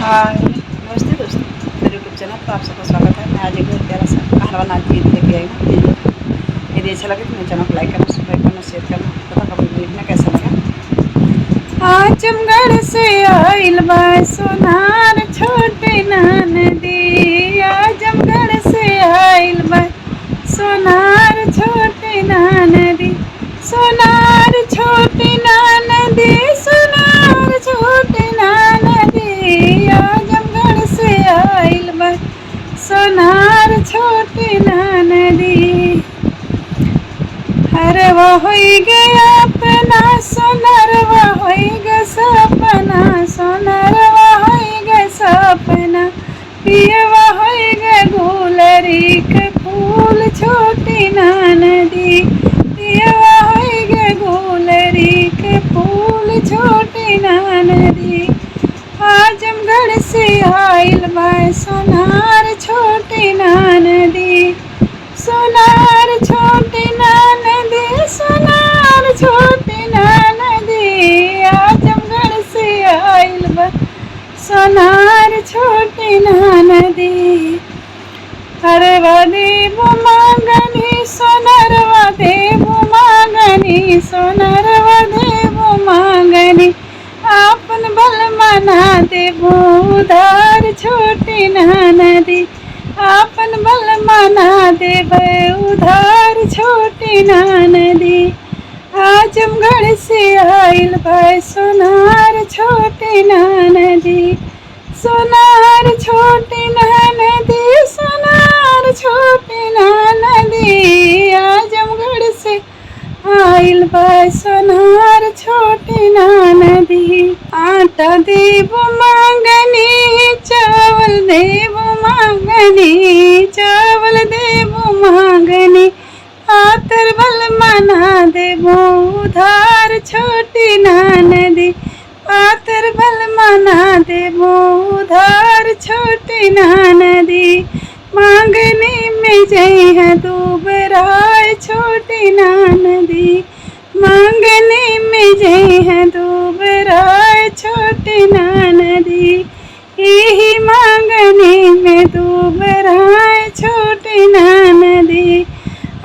हाय नमस्ते दोस्तों, मेरे यूट्यूब चैनल पर आप सबका स्वागत है। मैं आज एक बहुत प्यारा सा खाना बनाती हुई लेके आई हूँ। यदि अच्छा लगे तो मेरे चैनल को लाइक करना, सब्सक्राइब करना, शेयर करना तथा कमेंट में लिखना कैसा लगा। आजमगढ़ से आइल बा सोनार छोटे ननदी, आजमगढ़ से आइल बा सोनार छोटे ननदी, सोनार छोटे ननदी, सोनार छोटे ननदी, आजमगढ़ से आइल बा सोनार छोटे ननदी। हरवा होई गया अपना सोनरवा होई ग सपना, सोनरवा होई ग सपना, पियवा होई ग गुलरी के फूल छोटी ननदी, पियवा होई ग गुलरी के फूल छोटी ननदी। आजमगढ़ से आइल बा सोनार छोटी ननदी, सोनार छोटी ननदी, सोनार छोटी ननदी, आजमगढ़ से आइल बा सोनार छोटी ननदी। हरवा देव मांगनी सोनरवा देव मांगनी, सोनरवा देव मांगनी, आपन बल मना देव उधार छोटी ननदी, आपन बल मना देव उधार छोटी ननदी। आजमगढ़ से आइल बा सोनार छोटी ननदी, सोनार छोटी ननदी, सोनार छोटी ननदी, आजमगढ़ से आइल बा सोनार छोटी ननदी। आटा देव मांगनी चावल देव मांगनी, चावल देव मांगनी, आतर बल मना देव उधार छोटी ननदी, आतर बल मना देव उधार छोटी ननदी। मांगनी में जई है दुबराय छोटी ननदी, मांगनी में जई है दुबराय छोटी ननदी, यही मांगनी में दुबराय छोटी ननदी।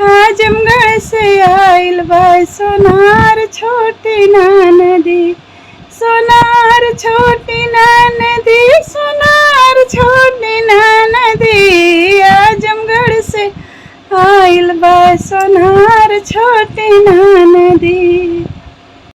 आजमगढ़ से आइल बा सोनार छोटी ननदी, सोनार छोटी ननदी, सोनार छोटी ननदी, आजमगढ़ से आइल बा सोनार छोटी ननदी।